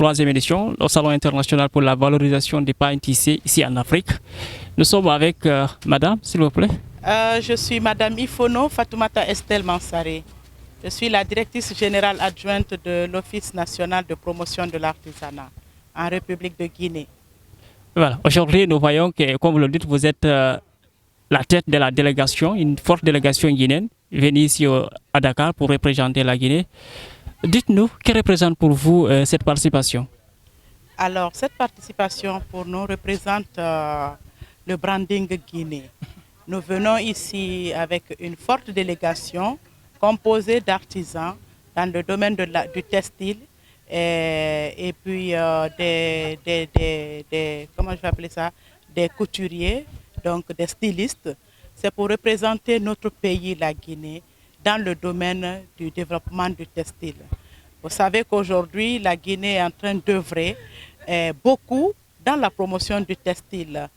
troisième édition au Salon international pour la valorisation des pains tissés ici en Afrique. Nous sommes avec madame, s'il vous plaît. Je suis madame Ifono Fatoumata Estelle Mansaré. Je suis la directrice générale adjointe de l'Office national de promotion de l'artisanat en République de Guinée. Voilà. Aujourd'hui, nous voyons que, comme vous le dites, vous êtes la tête de la délégation, une forte délégation guinéenne, venue ici à Dakar pour représenter la Guinée. Dites-nous, que représente pour vous cette participation? Alors, cette participation pour nous représente le branding Guinée. Nous venons ici avec une forte délégation composée d'artisans dans le domaine du textile et puis comment je vais appeler ça, des couturiers, donc des stylistes. C'est pour représenter notre pays, la Guinée, dans le domaine du développement du textile. Vous savez qu'aujourd'hui, la Guinée est en train d'œuvrer beaucoup dans la promotion du textile,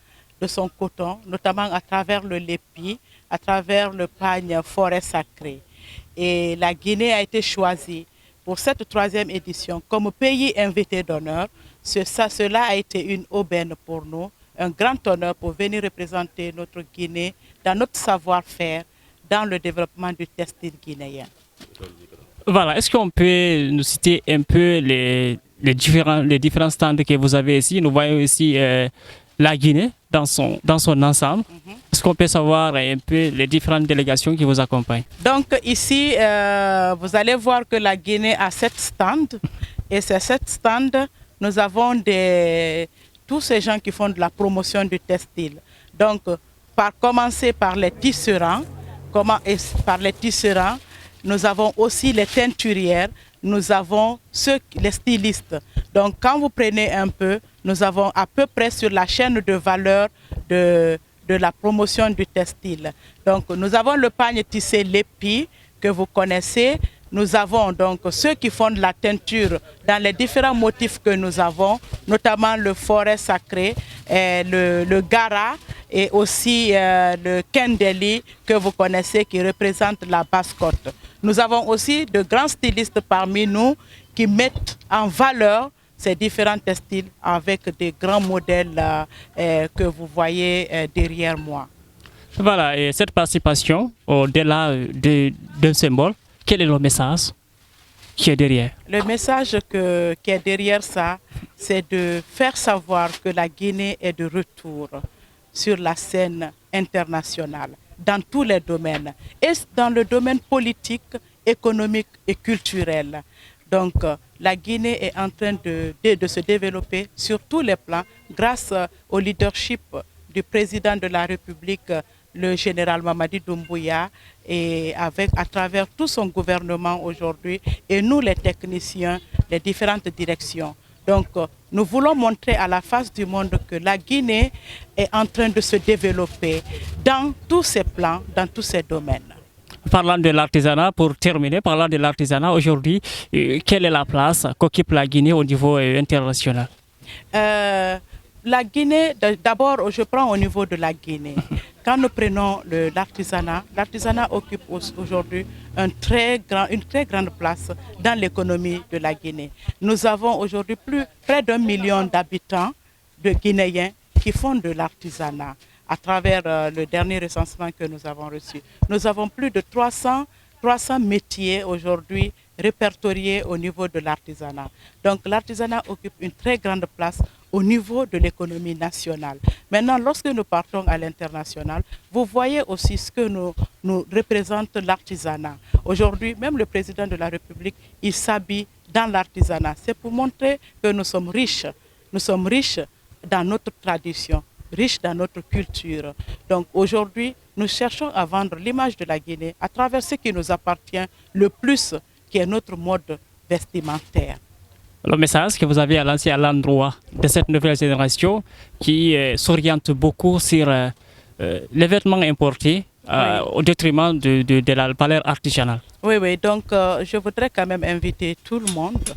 de son coton, notamment à travers le lépi, à travers le pagne forêt sacrée. Et la Guinée a été choisie pour cette troisième édition comme pays invité d'honneur. Cela a été une aubaine pour nous, un grand honneur pour venir représenter notre Guinée dans notre savoir-faire, dans le développement du textile guinéen. Voilà, est-ce qu'on peut nous citer un peu les différents stands que vous avez ici? Nous voyons ici la Guinée dans son ensemble. Est-ce qu'on peut savoir un peu les différentes délégations qui vous accompagnent? Donc ici, vous allez voir que la Guinée a 7 stands. Et ces 7 stands, nous avons tous ces gens qui font de la promotion du textile. Donc, commencer par les tisserands. Nous avons aussi les teinturières, nous avons les stylistes. Donc quand vous prenez un peu, nous avons à peu près sur la chaîne de valeur de la promotion du textile. Donc nous avons le pagne tissé lépi que vous connaissez. Nous avons donc ceux qui font de la teinture dans les différents motifs que nous avons, notamment le forêt sacré, le gara et aussi le kendeli que vous connaissez qui représente la basse-côte. Nous avons aussi de grands stylistes parmi nous qui mettent en valeur ces différents textiles avec des grands modèles que vous voyez derrière moi. Voilà, et cette participation, au-delà d'un symbole, quel est le message qui est derrière? Le message qui est derrière ça, c'est de faire savoir que la Guinée est de retour sur la scène internationale, dans tous les domaines, et dans le domaine politique, économique et culturel. Donc, la Guinée est en train de se développer sur tous les plans grâce au leadership du président de la République, le général Mamadi Doumbouya, et à travers tout son gouvernement aujourd'hui, et nous les techniciens, les différentes directions. Donc, nous voulons montrer à la face du monde que la Guinée est en train de se développer dans tous ses plans, dans tous ses domaines. Parlant de l'artisanat, pour terminer, parlant de l'artisanat, aujourd'hui, quelle est la place qu'occupe la Guinée au niveau international? La Guinée, d'abord, je prends au niveau de la Guinée. Quand nous prenons l'artisanat occupe aujourd'hui une très grande place dans l'économie de la Guinée. Nous avons aujourd'hui près d'1 million d'habitants, de Guinéens, qui font de l'artisanat à travers le dernier recensement que nous avons reçu. Nous avons plus de 300 métiers aujourd'hui répertoriés au niveau de l'artisanat. Donc l'artisanat occupe une très grande place au niveau de l'économie nationale. Maintenant, lorsque nous partons à l'international, vous voyez aussi ce que nous représente l'artisanat. Aujourd'hui, même le président de la République, il s'habille dans l'artisanat. C'est pour montrer que nous sommes riches. Nous sommes riches dans notre tradition, riches dans notre culture. Donc aujourd'hui, nous cherchons à vendre l'image de la Guinée à travers ce qui nous appartient le plus, qui est notre mode vestimentaire. Le message que vous avez à lancer à l'endroit de cette nouvelle génération qui s'oriente beaucoup sur les vêtements importés au détriment de la valeur artisanale. Oui, donc je voudrais quand même inviter tout le monde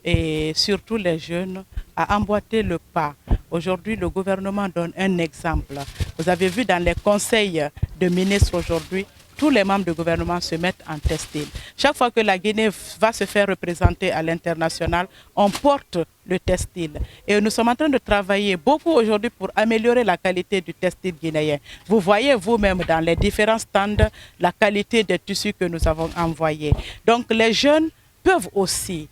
et surtout les jeunes à emboîter le pas. Aujourd'hui, le gouvernement donne un exemple. Vous avez vu dans les conseils de ministres aujourd'hui, tous les membres du gouvernement se mettent en textile. Chaque fois que la Guinée va se faire représenter à l'international, on porte le textile. Et nous sommes en train de travailler beaucoup aujourd'hui pour améliorer la qualité du textile guinéen. Vous voyez vous-même dans les différents stands la qualité des tissus que nous avons envoyés. Donc les jeunes peuvent aussi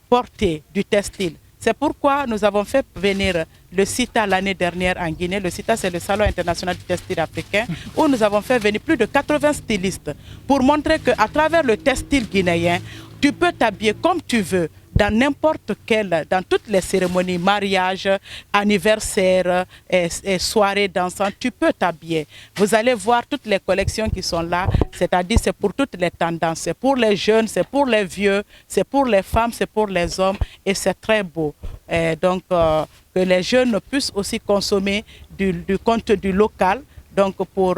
porter du textile. C'est pourquoi nous avons fait venir le CITA l'année dernière en Guinée. Le CITA, c'est le Salon international du textile africain, où nous avons fait venir plus de 80 stylistes pour montrer qu'à travers le textile guinéen, tu peux t'habiller comme tu veux, dans n'importe quelle, dans toutes les cérémonies, mariage, anniversaire, et soirées dansant, tu peux t'habiller. Vous allez voir toutes les collections qui sont là, c'est-à-dire c'est pour toutes les tendances, c'est pour les jeunes, c'est pour les vieux, c'est pour les femmes, c'est pour les hommes, et c'est très beau. Et donc, que les jeunes puissent aussi consommer du contenu local, donc pour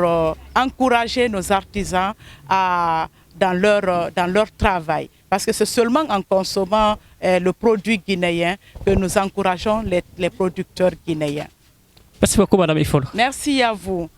encourager nos artisans dans leur travail. Parce que c'est seulement en consommant le produit guinéen que nous encourageons les producteurs guinéens. Merci beaucoup, Madame Ifol. Merci à vous.